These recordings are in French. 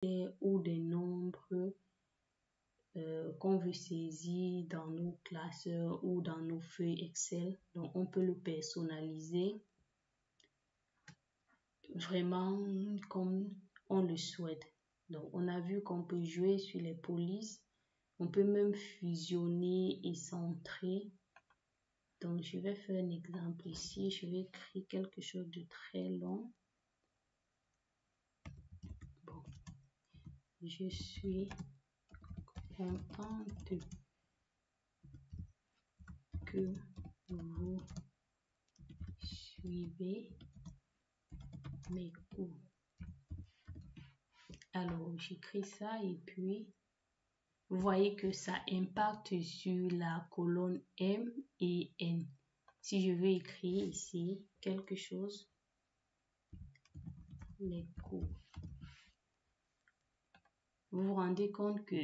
ou des nombres qu'on veut saisir dans nos classeurs ou dans nos feuilles Excel. Donc, on peut le personnaliser vraiment comme on le souhaite. Donc, on a vu qu'on peut jouer sur les polices. On peut même fusionner et centrer. Donc, je vais faire un exemple ici. Je vais écrire quelque chose de très long. Bon. Je suis contente que vous suivez mes cours. Alors, j'écris ça et puis, vous voyez que ça impacte sur la colonne M et N. Si je veux écrire ici quelque chose, les cours. Vous vous rendez compte que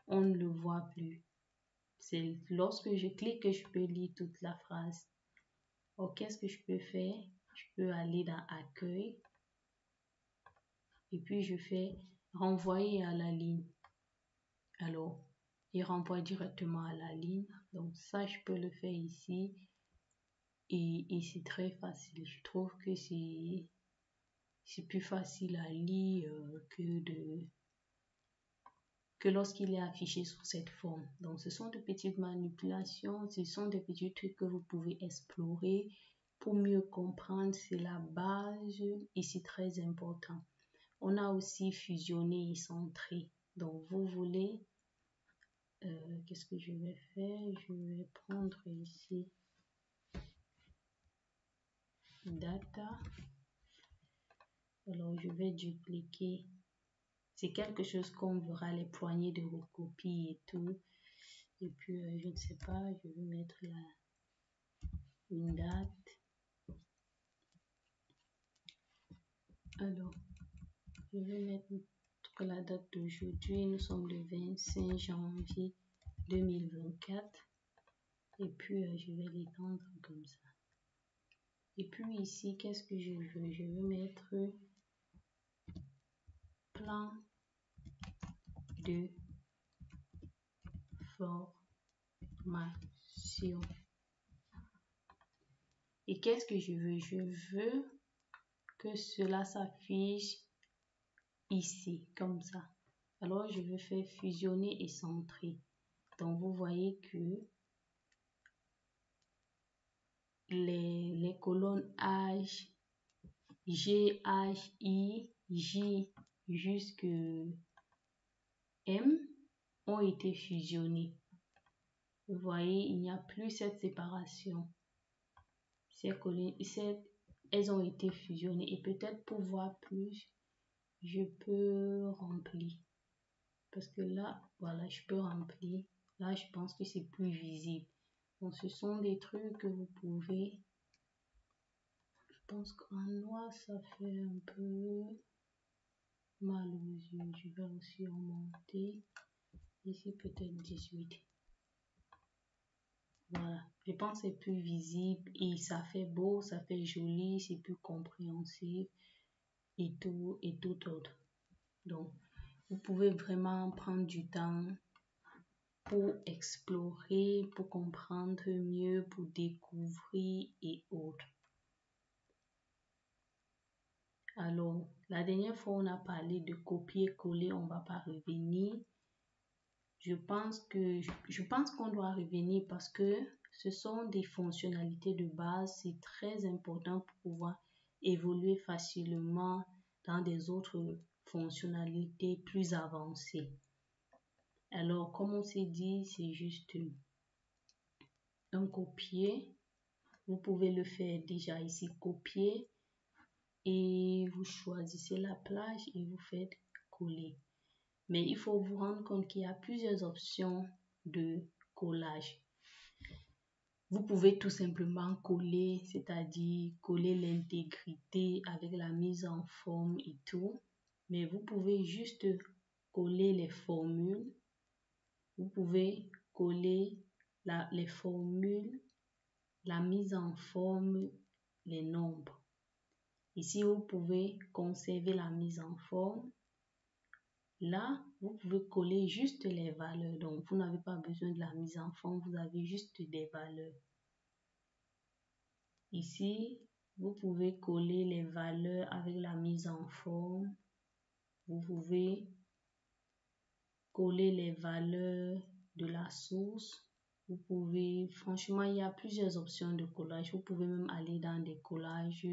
on ne le voit plus. C'est lorsque je clique que je peux lire toute la phrase. Alors, qu'est-ce que je peux faire? Je peux aller dans Accueil et puis je fais renvoyer à la ligne. Alors, il renvoie directement à la ligne. Donc, ça, je peux le faire ici. Et c'est très facile. Je trouve que c'est plus facile à lire que lorsqu'il est affiché sous cette forme. Donc, ce sont de petites manipulations, ce sont des petits trucs que vous pouvez explorer pour mieux comprendre. C'est la base et c'est très important. On a aussi fusionné et centré. Donc, vous voulez, qu'est-ce que je vais faire? Je vais prendre ici data. Alors, je vais dupliquer. C'est quelque chose qu'on verra les poignées de recopie et tout. Et puis, je ne sais pas, je vais mettre une date. Alors, je vais mettre la date d'aujourd'hui. Nous sommes le 25 janvier 2024. Et puis, je vais l'étendre comme ça. Et puis ici, qu'est-ce que je veux? Je veux mettre plan de formation. Et qu'est-ce que je veux? Je veux que cela s'affiche ici, comme ça. Alors, je vais faire fusionner et centrer. Donc, vous voyez que les colonnes H, G, H, I, J jusque M ont été fusionnées. Vous voyez, il n'y a plus cette séparation. Elles ont été fusionnées. Et peut-être pour voir plus, je peux remplir. Parce que là, voilà, je peux remplir. Là, je pense que c'est plus visible. Donc, ce sont des trucs que vous pouvez. Je pense qu'en noir, ça fait un peu mal aux yeux. Je vais aussi remonter. Ici, peut-être 18. Voilà. Je pense que c'est plus visible et ça fait beau, ça fait joli, c'est plus compréhensible et tout autre. Donc, vous pouvez vraiment prendre du temps pour explorer, pour comprendre mieux, pour découvrir et autres. Alors, la dernière fois, on a parlé de copier-coller, on ne va pas revenir. Je pense qu'on doit revenir parce que ce sont des fonctionnalités de base. C'est très important pour pouvoir évoluer facilement dans des autres fonctionnalités plus avancées. Alors, comme on s'est dit, c'est juste un copier. Vous pouvez le faire déjà ici, copier. Et vous choisissez la plage et vous faites coller. Mais il faut vous rendre compte qu'il y a plusieurs options de collage. Vous pouvez tout simplement coller, c'est-à-dire coller l'intégrité avec la mise en forme et tout. Mais vous pouvez juste coller les formules. Vous pouvez coller les formules, la mise en forme, les nombres. Ici, vous pouvez conserver la mise en forme Là, vous pouvez coller juste les valeurs. Donc, vous n'avez pas besoin de la mise en forme, vous avez juste des valeurs. Ici, vous pouvez coller les valeurs avec la mise en forme. Vous pouvez coller les valeurs de la source. Vous pouvez, franchement, il y a plusieurs options de collage. Vous pouvez même aller dans des collages,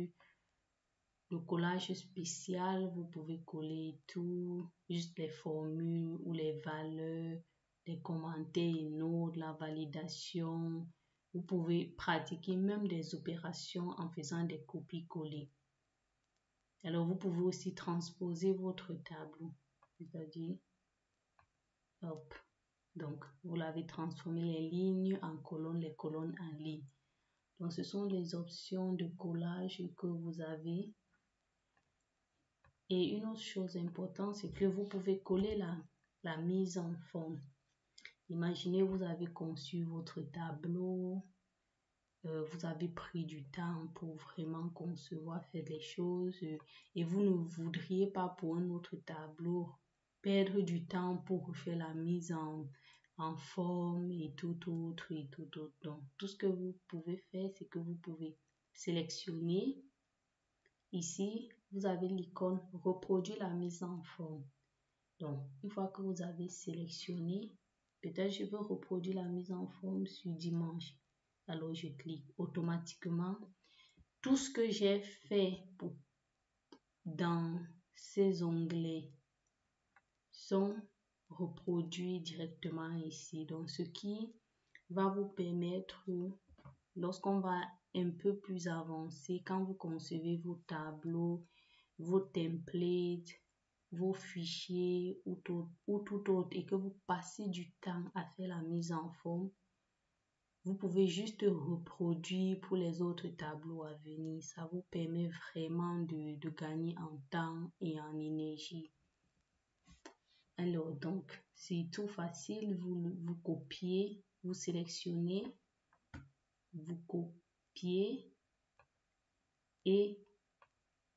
le collage spécial. Vous pouvez coller tout, juste les formules ou les valeurs, les commentaires et notes, la validation. Vous pouvez pratiquer même des opérations en faisant des copies-coller. Alors, vous pouvez aussi transposer votre tableau, c'est-à-dire, hop, donc vous l'avez transformé les lignes en colonnes, les colonnes en lignes. Donc, ce sont les options de collage que vous avez. Et une autre chose importante, c'est que vous pouvez coller la mise en forme. Imaginez, vous avez conçu votre tableau, vous avez pris du temps pour vraiment concevoir, faire des choses et vous ne voudriez pas pour un autre tableau perdre du temps pour refaire la mise en forme et tout autre et tout autre. Donc, tout ce que vous pouvez faire, c'est que vous pouvez sélectionner. Ici, vous avez l'icône reproduire la mise en forme. Donc, une fois que vous avez sélectionné, peut-être je veux reproduire la mise en forme sur dimanche. Alors, je clique automatiquement. Tout ce que j'ai fait dans ces onglets sont reproduits directement ici. Donc, ce qui va vous permettre, lorsqu'on va un peu plus avancer, quand vous concevez vos tableaux, vos templates, vos fichiers ou tout autre et que vous passez du temps à faire la mise en forme, vous pouvez juste reproduire pour les autres tableaux à venir. Ça vous permet vraiment de gagner en temps et en énergie. Alors donc, c'est tout facile. Vous copiez, vous sélectionnez, vous copiez et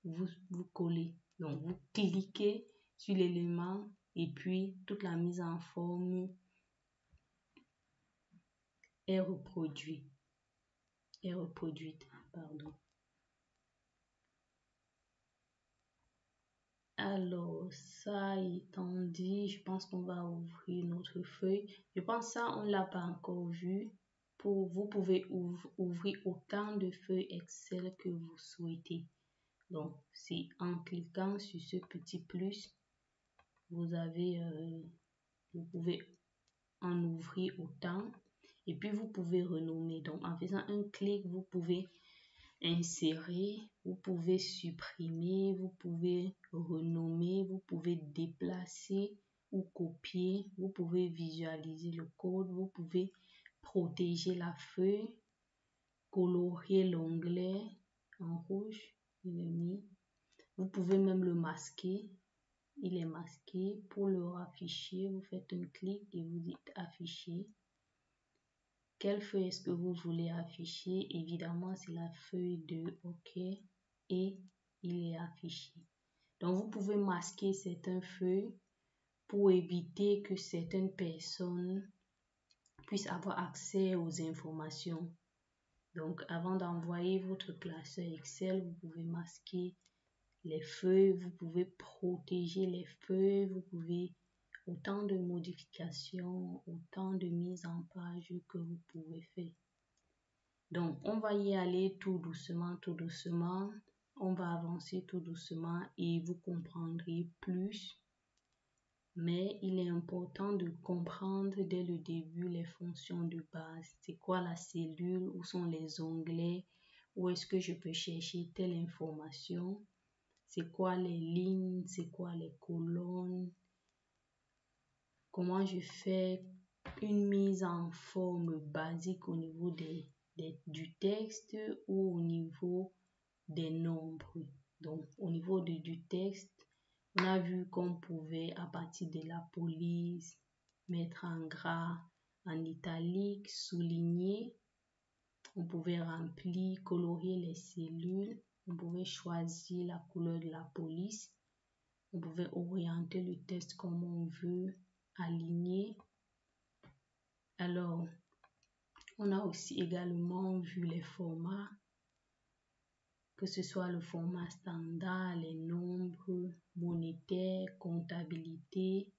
vous collez. Donc, vous cliquez sur l'élément et puis toute la mise en forme est reproduite. Pardon. Alors, ça étant dit, je pense qu'on va ouvrir notre feuille. Je pense ça, on ne l'a pas encore vu. Vous pouvez ouvrir autant de feuilles Excel que vous souhaitez. Donc, c'est en cliquant sur ce petit plus, vous pouvez en ouvrir autant. Et puis, vous pouvez renommer. Donc, en faisant un clic, vous pouvez insérer, vous pouvez supprimer, vous pouvez renommer, vous pouvez déplacer ou copier, vous pouvez visualiser le code, vous pouvez protéger la feuille, colorier l'onglet en rouge, il est mis. Vous pouvez même le masquer, il est masqué. Pour le rafficher, vous faites un clic et vous dites afficher. Quelle feuille est-ce que vous voulez afficher? Évidemment, c'est la feuille de OK et il est affiché. Donc, vous pouvez masquer certaines feuilles pour éviter que certaines personnes puissent avoir accès aux informations. Donc, avant d'envoyer votre classeur Excel, vous pouvez masquer les feuilles, vous pouvez protéger les feuilles, vous pouvez autant de modifications, autant de mises en page que vous pouvez faire. Donc, on va y aller tout doucement, tout doucement. On va avancer tout doucement et vous comprendrez plus. Mais il est important de comprendre dès le début les fonctions de base. C'est quoi la cellule? Où sont les onglets? Où est-ce que je peux chercher telle information? C'est quoi les lignes? C'est quoi les colonnes? Comment je fais une mise en forme basique au niveau du texte ou au niveau des nombres. Donc, au niveau du texte, on a vu qu'on pouvait, à partir de la police, mettre en gras, en italique, souligner. On pouvait remplir, colorier les cellules. On pouvait choisir la couleur de la police. Vous pouvez orienter le texte comme on veut, aligner. Alors, on a aussi également vu les formats, que ce soit le format standard, les nombres, monétaires, comptabilité,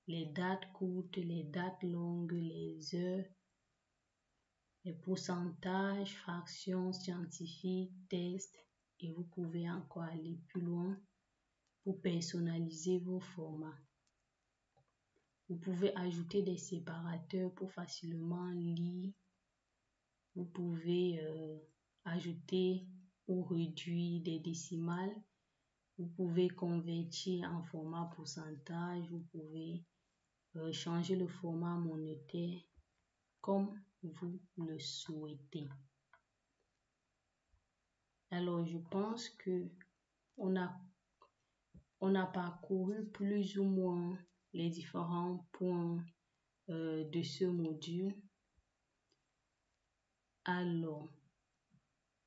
les dates courtes, les dates longues, les heures, les pourcentages, fractions, scientifiques, tests, et vous pouvez encore aller plus loin pour personnaliser vos formats. Vous pouvez ajouter des séparateurs pour facilement lire. Vous pouvez ajouter ou réduire des décimales. Vous pouvez convertir en format pourcentage. Vous pouvez changer le format monétaire comme vous le souhaitez. Alors, je pense que on a parcouru plus ou moins les différents points de ce module. Alors,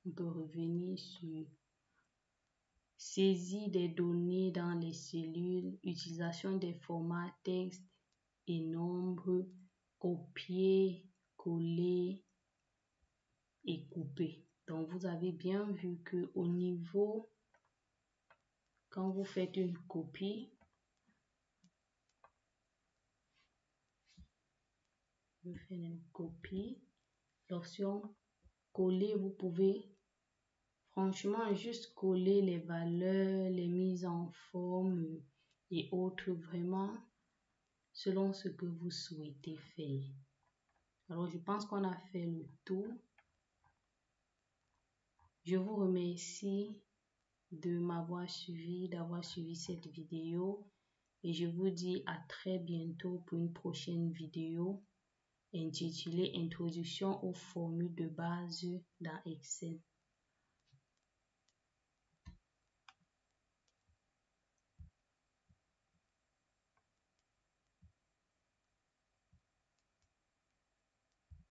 on peut revenir sur saisie des données dans les cellules, utilisation des formats texte et nombres, copier, coller et couper. Donc, vous avez bien vu que au niveau, quand vous faites une copie, l'option coller, vous pouvez franchement juste coller les valeurs, les mises en forme et autres, vraiment selon ce que vous souhaitez faire. Alors, je pense qu'on a fait le tour. Je vous remercie de m'avoir suivi, d'avoir suivi cette vidéo et je vous dis à très bientôt pour une prochaine vidéo intitulée Introduction aux formules de base dans Excel.